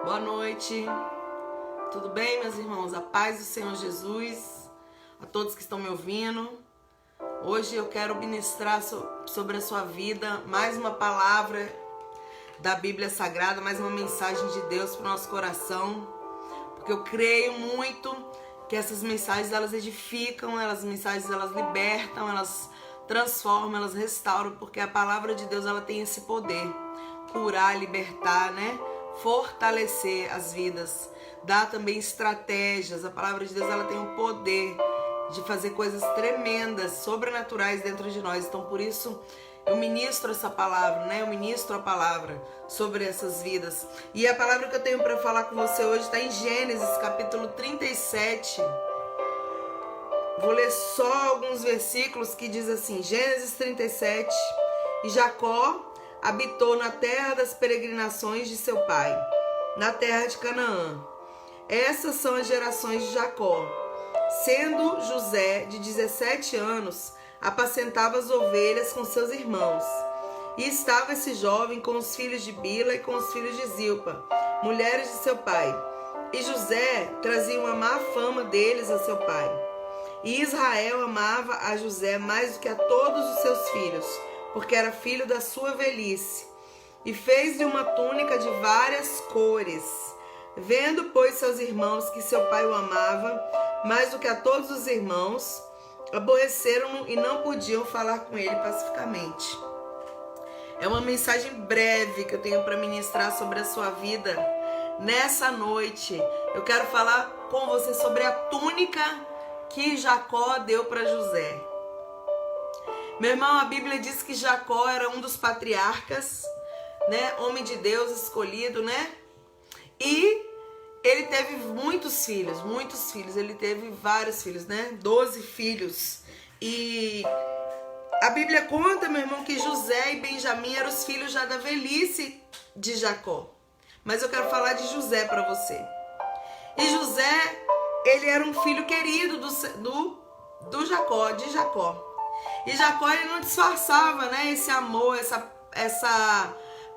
Boa noite, tudo bem, meus irmãos? A paz do Senhor Jesus, a todos que estão me ouvindo. Hoje eu quero ministrar sobre a sua vida, mais uma palavra da Bíblia Sagrada, mais uma mensagem de Deus para o nosso coração, porque eu creio muito que essas mensagens, elas edificam, elas libertam, elas transformam, elas restauram, porque a palavra de Deus, ela tem esse poder, curar, libertar, né? Fortalecer as vidas, dá também estratégias. A palavra de Deus, ela tem o poder de fazer coisas tremendas, sobrenaturais dentro de nós. Então por isso eu ministro essa palavra, né? Eu ministro a palavra sobre essas vidas. E a palavra que eu tenho para falar com você hoje está em Gênesis capítulo 37. Vou ler só alguns versículos que diz assim: Gênesis 37. E Jacó habitou na terra das peregrinações de seu pai, na terra de Canaã. Essas são as gerações de Jacó. Sendo José de 17 anos, apacentava as ovelhas com seus irmãos. E estava esse jovem com os filhos de Bila e com os filhos de Zilpa, mulheres de seu pai. E José trazia uma má fama deles a seu pai. E Israel amava a José mais do que a todos os seus filhos, porque era filho da sua velhice, e fez-lhe uma túnica de várias cores. Vendo, pois, seus irmãos que seu pai o amava, mais do que a todos os irmãos, aborreceram-no e não podiam falar com ele pacificamente. É uma mensagem breve que eu tenho para ministrar sobre a sua vida. Nessa noite, eu quero falar com você sobre a túnica que Jacó deu para José. Meu irmão, a Bíblia diz que Jacó era um dos patriarcas, né? Homem de Deus escolhido, né? E ele teve muitos filhos. Ele teve vários filhos, né? 12 filhos. E a Bíblia conta, meu irmão, que José e Benjamim eram os filhos já da velhice de Jacó. Mas eu quero falar de José para você. E José, ele era um filho querido de Jacó. E Jacó, ele não disfarçava, né, esse amor, essa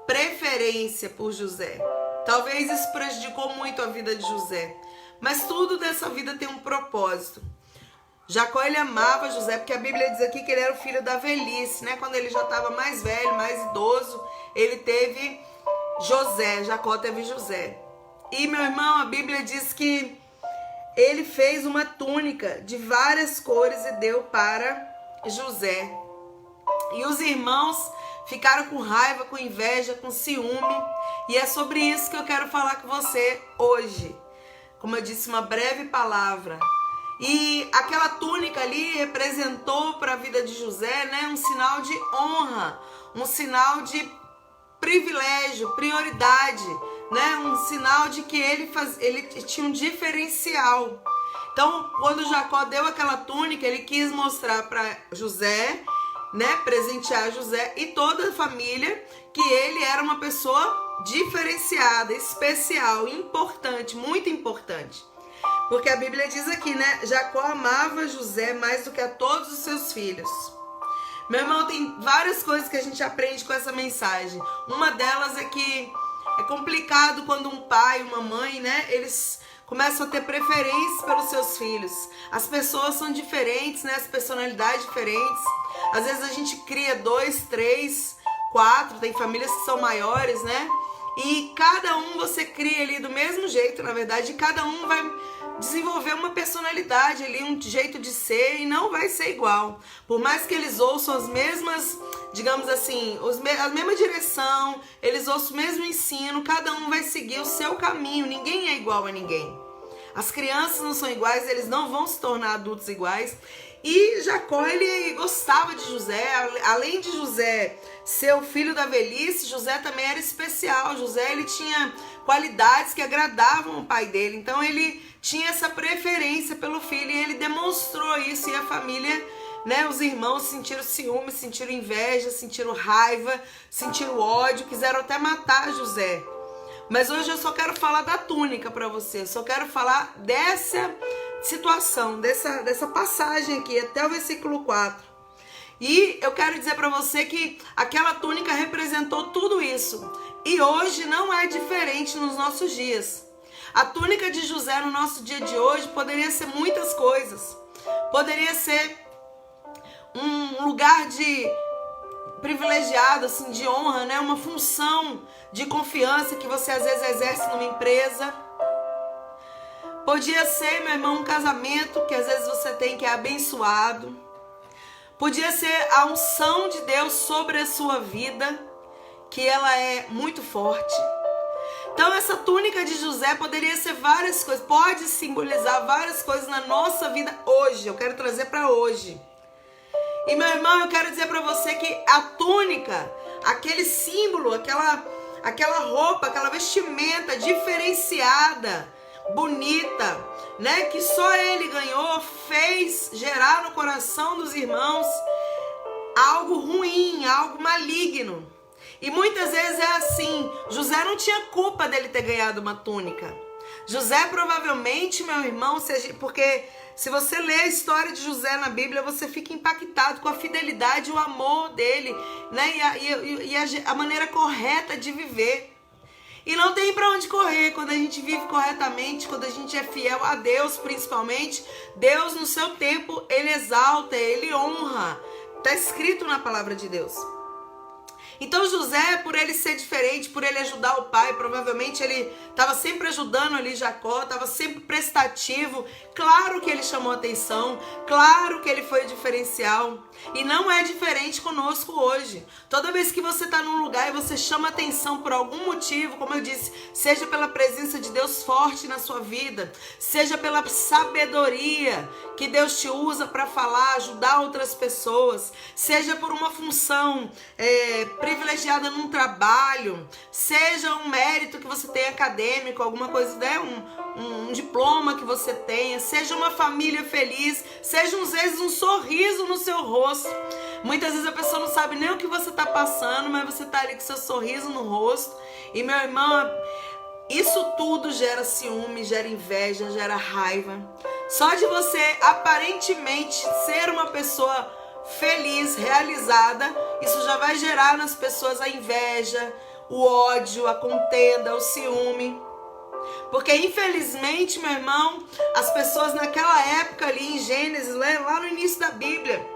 preferência por José. Talvez isso prejudicou muito a vida de José. Mas tudo dessa vida tem um propósito. Jacó, ele amava José, porque a Bíblia diz aqui que ele era o filho da velhice, né? Quando ele já estava mais velho, mais idoso, ele teve José. Jacó teve José. E, meu irmão, a Bíblia diz que ele fez uma túnica de várias cores e deu para José. E os irmãos ficaram com raiva, com inveja, com ciúme. E é sobre isso que eu quero falar com você hoje. Como eu disse, uma breve palavra. E aquela túnica ali representou para a vida de José, né, um sinal de honra, um sinal de privilégio, prioridade, né, um sinal de que ele tinha um diferencial. Então, quando Jacó deu aquela túnica, ele quis mostrar para José, né, presentear José e toda a família, que ele era uma pessoa diferenciada, especial, importante, muito importante. Porque a Bíblia diz aqui, né, Jacó amava José mais do que a todos os seus filhos. Meu irmão, tem várias coisas que a gente aprende com essa mensagem. Uma delas é que é complicado quando um pai, uma mãe, né, eles começam a ter preferências pelos seus filhos. As pessoas são diferentes, né? As personalidades diferentes. Às vezes a gente cria 2, 3, 4, tem famílias que são maiores, né? E cada um você cria ali do mesmo jeito, na verdade, e cada um vai desenvolver uma personalidade ali, um jeito de ser, e não vai ser igual. Por mais que eles ouçam as mesmas, digamos assim, a mesma direção, eles ouçam o mesmo ensino, cada um vai seguir o seu caminho, ninguém é igual a ninguém. As crianças não são iguais, eles não vão se tornar adultos iguais. E Jacó, ele gostava de José, além de José ser o filho da velhice, José também era especial. José, ele tinha qualidades que agradavam o pai dele, então ele tinha essa preferência pelo filho e ele demonstrou isso. E a família, né, os irmãos sentiram ciúme, sentiram inveja, sentiram raiva, sentiram ódio, quiseram até matar José. Mas hoje eu só quero falar da túnica para você, eu só quero falar dessa situação, dessa passagem aqui, até o versículo 4. E eu quero dizer para você que aquela túnica representou tudo isso. E hoje não é diferente nos nossos dias. A túnica de José no nosso dia de hoje poderia ser muitas coisas. Poderia ser um lugar de privilegiado, assim, de honra, né? Uma função de confiança que você às vezes exerce numa empresa. Podia ser, meu irmão, um casamento que às vezes você tem que é abençoado. Podia ser a unção de Deus sobre a sua vida, que ela é muito forte. Então essa túnica de José poderia ser várias coisas, pode simbolizar várias coisas na nossa vida hoje. Eu quero trazer para hoje. E meu irmão, eu quero dizer para você que a túnica, aquele símbolo, aquela roupa, aquela vestimenta diferenciada, bonita, né, que só ele ganhou, fez gerar no coração dos irmãos algo ruim, algo maligno. E muitas vezes é assim, José não tinha culpa dele ter ganhado uma túnica. José provavelmente, meu irmão, porque se você lê a história de José na Bíblia, você fica impactado com a fidelidade e o amor dele, né? E a maneira correta de viver. E não tem para onde correr quando a gente vive corretamente, quando a gente é fiel a Deus principalmente. Deus no seu tempo, ele exalta, ele honra. Está escrito na palavra de Deus. Então José, por ele ser diferente, por ele ajudar o pai, provavelmente ele estava sempre ajudando ali Jacó, estava sempre prestativo. Claro que ele chamou atenção, claro que ele foi diferencial. E não é diferente conosco hoje. Toda vez que você está num lugar e você chama atenção por algum motivo, como eu disse, seja pela presença de Deus forte na sua vida, seja pela sabedoria que Deus te usa para falar, ajudar outras pessoas, seja por uma função privilegiada num trabalho, seja um mérito que você tem acadêmico, alguma coisa, né? Um diploma que você tenha, seja uma família feliz, seja às vezes um sorriso no seu rosto. Muitas vezes a pessoa não sabe nem o que você está passando, mas você está ali com seu sorriso no rosto. E meu irmão, isso tudo gera ciúme, gera inveja, gera raiva. Só de você aparentemente ser uma pessoa feliz, realizada, isso já vai gerar nas pessoas a inveja, o ódio, a contenda, o ciúme. Porque infelizmente, meu irmão, as pessoas naquela época ali em Gênesis, lá no início da Bíblia,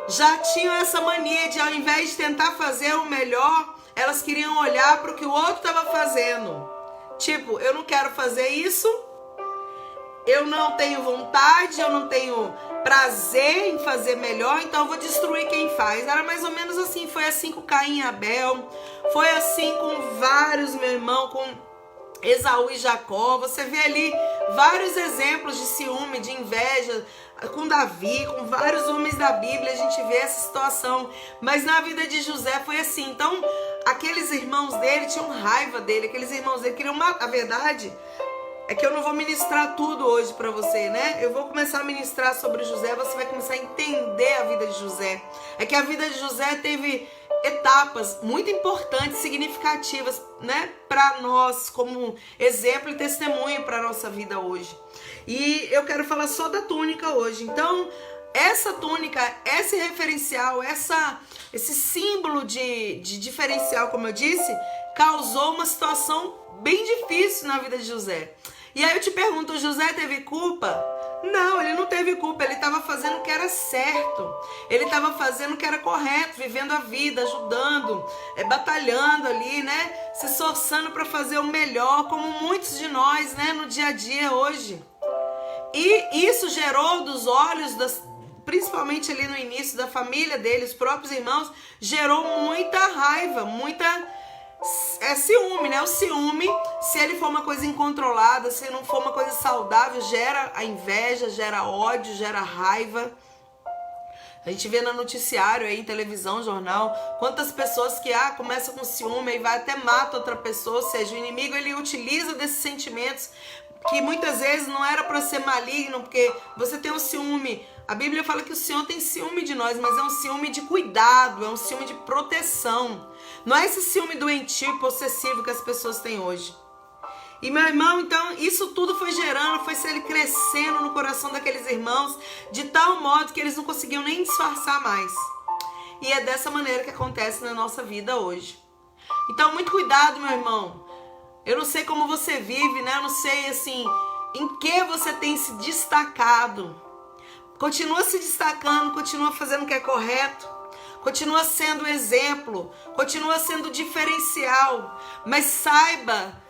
já tinham essa mania de, ao invés de tentar fazer o melhor, elas queriam olhar para o que o outro estava fazendo. Tipo, eu não quero fazer isso, eu não tenho vontade, eu não tenho prazer em fazer melhor, então eu vou destruir quem faz. Era mais ou menos assim, foi assim com Caim e Abel, foi assim com vários, meu irmão, com Esaú e Jacó. Você vê ali vários exemplos de ciúme, de inveja, com Davi, com vários homens da Bíblia, a gente vê essa situação. Mas na vida de José foi assim. Então, aqueles irmãos dele tinham raiva dele, aqueles irmãos dele queriam matar. A verdade é que eu não vou ministrar tudo hoje para você, né? Eu vou começar a ministrar sobre José, você vai começar a entender a vida de José. É que a vida de José teve etapas muito importantes, significativas, né? Para nós, como exemplo e testemunho para a nossa vida hoje. E eu quero falar só da túnica hoje. Então, essa túnica, esse referencial, esse símbolo de diferencial, como eu disse, causou uma situação bem difícil na vida de José. E aí eu te pergunto, José teve culpa? Não, ele não teve culpa, ele estava fazendo o que era certo, ele estava fazendo o que era correto, vivendo a vida, ajudando, batalhando ali, né, se esforçando para fazer o melhor, como muitos de nós, né, no dia a dia hoje. E isso gerou dos olhos, principalmente ali no início da família dele, os próprios irmãos, gerou muita raiva, ciúme, né? O ciúme, se ele for uma coisa incontrolada, se não for uma coisa saudável, gera a inveja, gera ódio, gera raiva. A gente vê no noticiário aí, em televisão, jornal, quantas pessoas que começam com ciúme e vai até mata outra pessoa. Ou seja, o inimigo, ele utiliza desses sentimentos que muitas vezes não era para ser maligno, porque você tem um ciúme. A Bíblia fala que o Senhor tem ciúme de nós, mas é um ciúme de cuidado, é um ciúme de proteção. Não é esse ciúme doentio e possessivo que as pessoas têm hoje. E meu irmão, então, isso tudo foi gerando, foi ele crescendo no coração daqueles irmãos, de tal modo que eles não conseguiam nem disfarçar mais. E é dessa maneira que acontece na nossa vida hoje. Então, muito cuidado, meu irmão. Eu não sei como você vive, né? Eu não sei, assim, em que você tem se destacado. Continua se destacando, continua fazendo o que é correto. Continua sendo exemplo, continua sendo diferencial. Mas saiba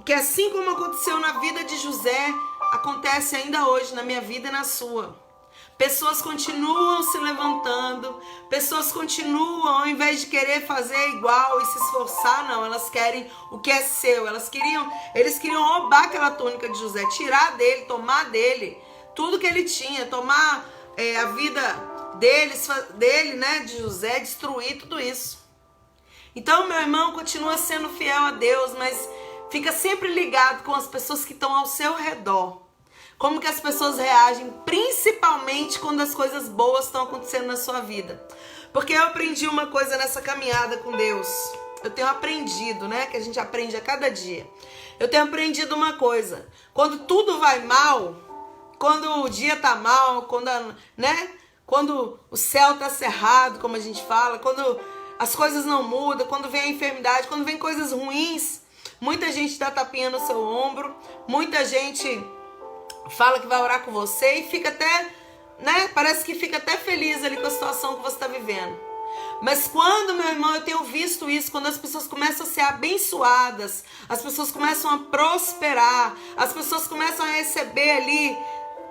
que assim como aconteceu na vida de José, acontece ainda hoje na minha vida e na sua. Pessoas continuam se levantando, pessoas continuam, ao invés de querer fazer igual e se esforçar, não, elas querem o que é seu. Eles queriam roubar aquela túnica de José, tirar dele, tomar dele tudo que ele tinha, tomar a vida dele, né, de José, destruir tudo isso. Então, meu irmão, continua sendo fiel a Deus, mas fica sempre ligado com as pessoas que estão ao seu redor. Como que as pessoas reagem, principalmente quando as coisas boas estão acontecendo na sua vida. Porque eu aprendi uma coisa nessa caminhada com Deus. Eu tenho aprendido, né? Que a gente aprende a cada dia. Eu tenho aprendido uma coisa. Quando tudo vai mal, quando o dia tá mal, quando o céu tá cerrado, como a gente fala, quando as coisas não mudam, quando vem a enfermidade, quando vem coisas ruins, muita gente dá tapinha no seu ombro, muita gente fala que vai orar com você e fica até, né? Parece que fica até feliz ali com a situação que você está vivendo. Mas quando, meu irmão, eu tenho visto isso, quando as pessoas começam a ser abençoadas, as pessoas começam a prosperar, as pessoas começam a receber ali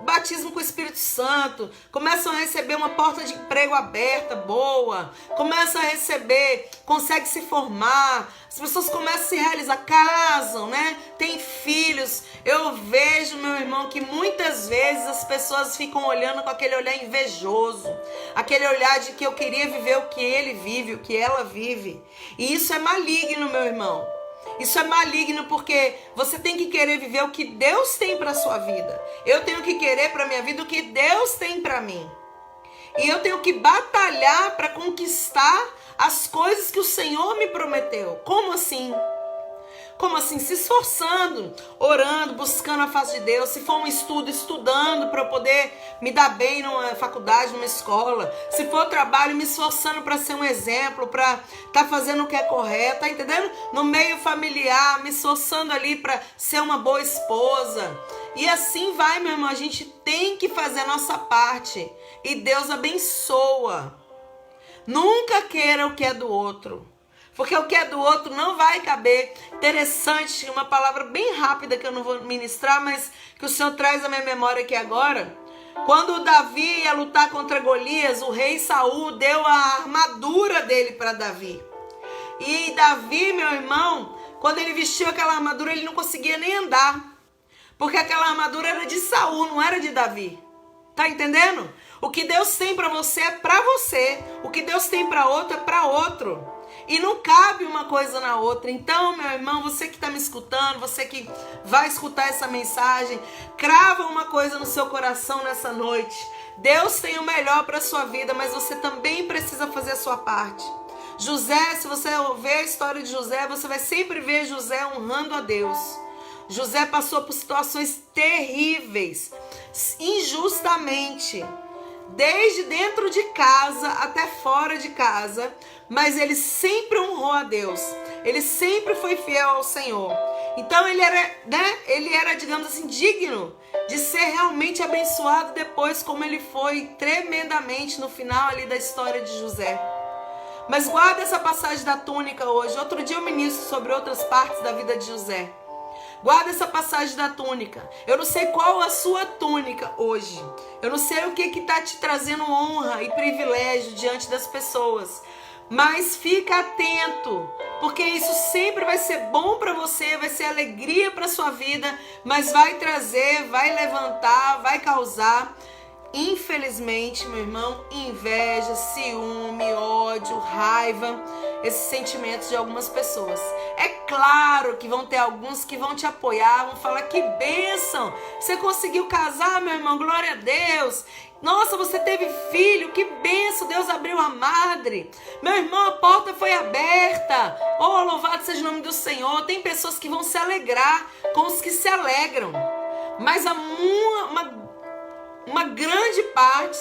batismo com o Espírito Santo, começam a receber uma porta de emprego aberta, boa, começam a receber, conseguem se formar, as pessoas começam a se realizar, casam, né? Tem filhos. Eu vejo, meu irmão, que muitas vezes as pessoas ficam olhando com aquele olhar invejoso, aquele olhar de que eu queria viver o que ele vive, o que ela vive. E isso é maligno, meu irmão. Isso é maligno porque você tem que querer viver o que Deus tem para a sua vida. Eu tenho que querer para a minha vida o que Deus tem para mim. E eu tenho que batalhar para conquistar as coisas que o Senhor me prometeu. Como assim? Como assim? Se esforçando, orando, buscando a face de Deus. Se for um estudo, estudando para eu poder me dar bem numa faculdade, numa escola. Se for trabalho, me esforçando para ser um exemplo, para estar fazendo o que é correto, tá entendendo? No meio familiar, me esforçando ali para ser uma boa esposa. E assim vai, meu irmão. A gente tem que fazer a nossa parte. E Deus abençoa. Nunca queira o que é do outro. Porque o que é do outro não vai caber. Interessante, uma palavra bem rápida que eu não vou ministrar, mas que o Senhor traz à minha memória aqui agora. Quando Davi ia lutar contra Golias, o rei Saul deu a armadura dele para Davi. E Davi, meu irmão, quando ele vestiu aquela armadura, ele não conseguia nem andar. Porque aquela armadura era de Saul, não era de Davi. Tá entendendo? O que Deus tem para você é para você. O que Deus tem para outro é para outro. E não cabe uma coisa na outra. Então, meu irmão, você que está me escutando, você que vai escutar essa mensagem, crava uma coisa no seu coração nessa noite. Deus tem o melhor para a sua vida, mas você também precisa fazer a sua parte. José, se você ver a história de José, você vai sempre ver José honrando a Deus. José passou por situações terríveis, injustamente, desde dentro de casa até fora de casa, mas ele sempre honrou a Deus, ele sempre foi fiel ao Senhor. Então ele era, digamos assim, digno de ser realmente abençoado depois, como ele foi tremendamente no final ali da história de José. Mas guarda essa passagem da túnica hoje. Outro dia eu ministro sobre outras partes da vida de José. Guarda essa passagem da túnica. Eu não sei qual a sua túnica hoje. Eu não sei o que está te trazendo honra e privilégio diante das pessoas. Mas fica atento, porque isso sempre vai ser bom para você, vai ser alegria para sua vida, mas vai trazer, vai levantar, vai causar, infelizmente, meu irmão, inveja, ciúme, ódio, raiva, esses sentimentos de algumas pessoas. É claro que vão ter alguns que vão te apoiar, vão falar: que bênção, você conseguiu casar, meu irmão, glória a Deus. Nossa, você teve filho, que bênção, Deus abriu a madre. Meu irmão, a porta foi aberta. Oh, louvado seja o nome do Senhor. Tem pessoas que vão se alegrar com os que se alegram. Mas uma grande parte,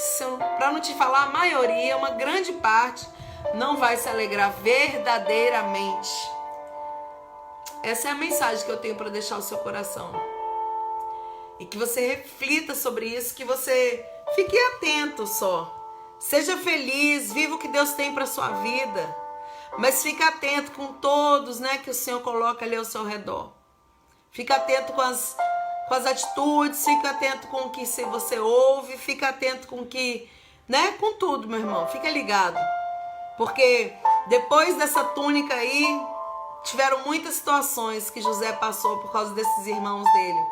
para não te falar a maioria, uma grande parte não vai se alegrar verdadeiramente. Essa é a mensagem que eu tenho para deixar ao seu coração. E que você reflita sobre isso, que você fique atento só. Seja feliz, viva o que Deus tem para sua vida. Mas fique atento com todos, né, que o Senhor coloca ali ao seu redor. Fique atento com as atitudes, fique atento com o que você ouve, fique atento com o que, né, com tudo, meu irmão. Fica ligado. Porque depois dessa túnica aí, tiveram muitas situações que José passou por causa desses irmãos dele.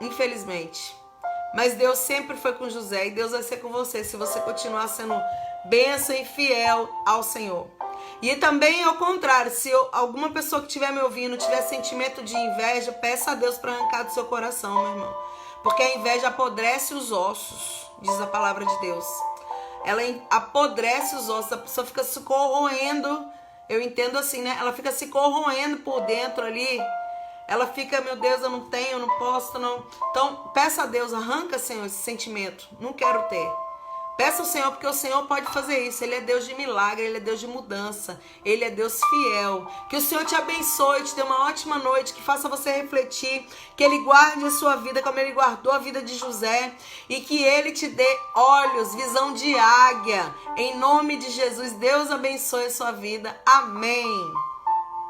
Infelizmente. Mas Deus sempre foi com José e Deus vai ser com você se você continuar sendo bênção e fiel ao Senhor. E também ao contrário, se alguma pessoa que estiver me ouvindo tiver sentimento de inveja, peça a Deus para arrancar do seu coração, meu irmão. Porque a inveja apodrece os ossos, diz a palavra de Deus. Ela apodrece os ossos, a pessoa fica se corroendo, eu entendo assim, né? Ela fica se corroendo por dentro ali. Ela fica, meu Deus, eu não tenho, eu não posso, não. Então, peça a Deus, arranca, Senhor, esse sentimento. Não quero ter. Peça ao Senhor, porque o Senhor pode fazer isso. Ele é Deus de milagre, Ele é Deus de mudança. Ele é Deus fiel. Que o Senhor te abençoe, te dê uma ótima noite, que faça você refletir, que Ele guarde a sua vida como Ele guardou a vida de José e que Ele te dê olhos, visão de águia. Em nome de Jesus, Deus abençoe a sua vida. Amém.